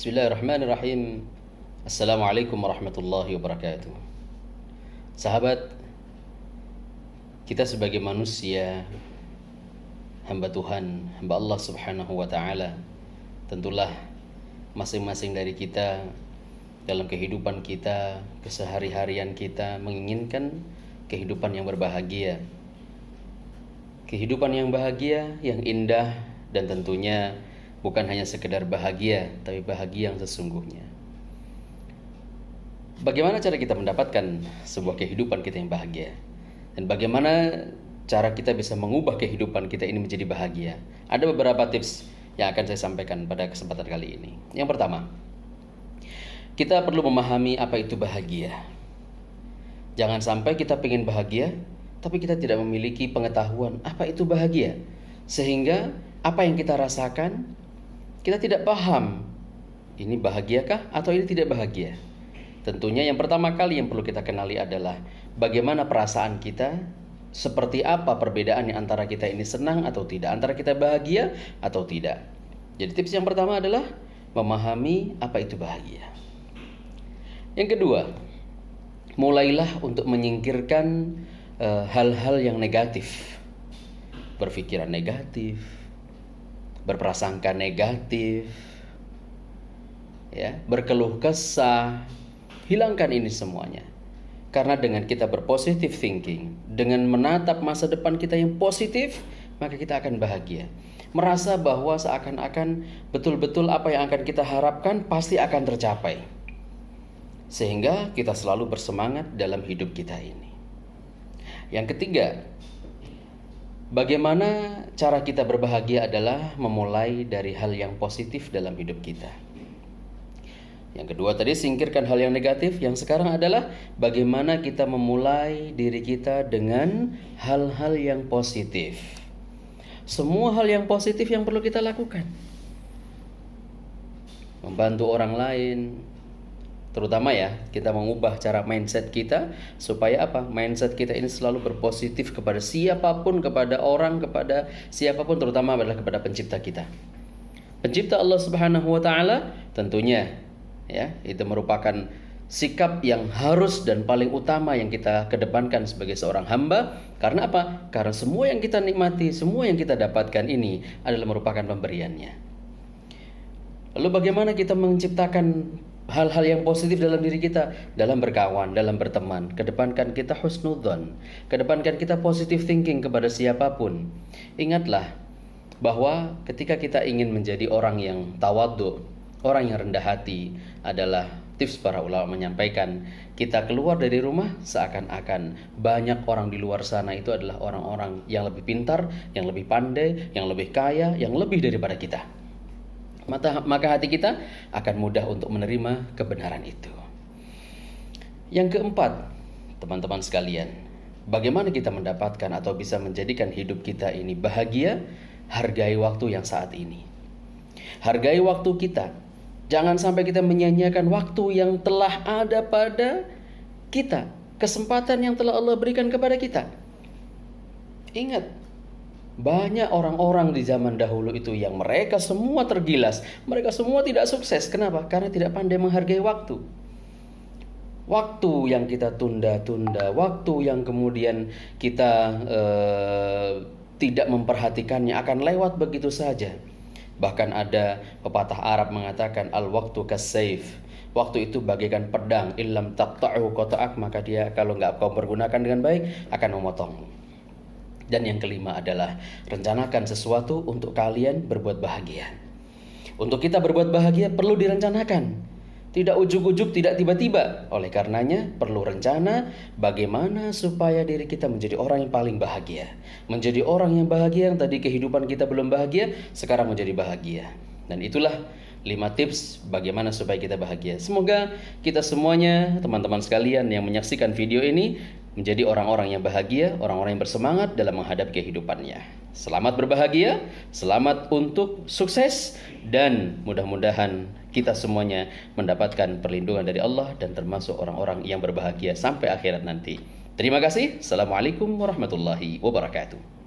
Bismillahirrahmanirrahim. Assalamualaikum warahmatullahi wabarakatuh. Sahabat, kita sebagai manusia, hamba Tuhan, hamba Allah subhanahu wa ta'ala, tentulah masing-masing dari kita dalam kehidupan kita, kesehari-harian kita menginginkan kehidupan yang berbahagia. Kehidupan yang bahagia, yang indah, dan tentunya bukan hanya sekedar bahagia, tapi bahagia yang sesungguhnya. Bagaimana cara kita mendapatkan sebuah kehidupan kita yang bahagia? Dan bagaimana cara kita bisa mengubah kehidupan kita ini menjadi bahagia? Ada beberapa tips yang akan saya sampaikan pada kesempatan kali ini. Yang pertama, kita perlu memahami apa itu bahagia. Jangan sampai kita ingin bahagia, tapi kita tidak memiliki pengetahuan apa itu bahagia. Sehingga apa yang kita rasakan, kita tidak paham, ini bahagiakah atau ini tidak bahagia. Tentunya yang pertama kali yang perlu kita kenali adalah bagaimana perasaan kita, seperti apa perbedaannya antara kita ini senang atau tidak, antara kita bahagia atau tidak. Jadi tips yang pertama adalah memahami apa itu bahagia. Yang kedua, mulailah untuk menyingkirkan hal-hal yang negatif, berpikiran negatif, berprasangka negatif, ya, berkeluh kesah. Hilangkan ini semuanya. Karena dengan kita berpositive thinking, dengan menatap masa depan kita yang positif, maka kita akan bahagia. Merasa bahwa seakan-akan betul-betul apa yang akan kita harapkan pasti akan tercapai. Sehingga kita selalu bersemangat dalam hidup kita ini. Yang ketiga, bagaimana cara kita berbahagia adalah memulai dari hal yang positif dalam hidup kita. Yang kedua tadi, singkirkan hal yang negatif. Yang sekarang adalah bagaimana kita memulai diri kita dengan hal-hal yang positif. Semua hal yang positif yang perlu kita lakukan. Membantu orang lain. Terutama ya, kita mengubah cara mindset kita. Supaya apa? Mindset kita ini selalu berpositif kepada siapapun, kepada orang, kepada siapapun, terutama adalah kepada pencipta kita. Pencipta Allah subhanahu wa ta'ala tentunya, ya, itu merupakan sikap yang harus dan paling utama yang kita kedepankan sebagai seorang hamba. Karena apa? Karena semua yang kita nikmati, semua yang kita dapatkan ini adalah merupakan pemberiannya. Lalu bagaimana kita menciptakan hal-hal yang positif dalam diri kita? Dalam berkawan, dalam berteman. Kedepankan kita husnudzon, kedepankan kita positive thinking kepada siapapun. Ingatlah bahwa ketika kita ingin menjadi orang yang tawadhu, orang yang rendah hati, adalah tips para ulama menyampaikan, kita keluar dari rumah seakan-akan banyak orang di luar sana itu adalah orang-orang yang lebih pintar, yang lebih pandai, yang lebih kaya, yang lebih daripada kita. Maka hati kita akan mudah untuk menerima kebenaran itu. Yang keempat, teman-teman sekalian, bagaimana kita mendapatkan atau bisa menjadikan hidup kita ini bahagia? Hargai waktu yang saat ini. Hargai waktu kita. Jangan sampai kita menyia-nyiakan waktu yang telah ada pada kita, kesempatan yang telah Allah berikan kepada kita. Ingat, banyak orang-orang di zaman dahulu itu yang mereka semua tergilas, mereka semua tidak sukses. Kenapa? Karena tidak pandai menghargai waktu. Waktu yang kita tunda-tunda, waktu yang kemudian kita tidak memperhatikannya akan lewat begitu saja. Bahkan ada pepatah Arab mengatakan al-waktu kas-saif. Waktu itu bagaikan pedang, illam taqta'u qata'ak, maka dia kalau enggak kau pergunakan dengan baik akan memotongmu. Dan yang kelima adalah rencanakan sesuatu untuk kalian berbuat bahagia. Untuk kita berbuat bahagia perlu direncanakan. Tidak ujuk-ujuk, tidak tiba-tiba. Oleh karenanya perlu rencana bagaimana supaya diri kita menjadi orang yang paling bahagia. Menjadi orang yang bahagia yang tadi kehidupan kita belum bahagia, sekarang menjadi bahagia. Dan itulah 5 tips bagaimana supaya kita bahagia. Semoga kita semuanya, teman-teman sekalian yang menyaksikan video ini, menjadi orang-orang yang bahagia, orang-orang yang bersemangat dalam menghadapi kehidupannya. Selamat berbahagia, selamat untuk sukses, dan mudah-mudahan kita semuanya mendapatkan perlindungan dari Allah dan termasuk orang-orang yang berbahagia sampai akhirat nanti. Terima kasih. Assalamualaikum warahmatullahi wabarakatuh.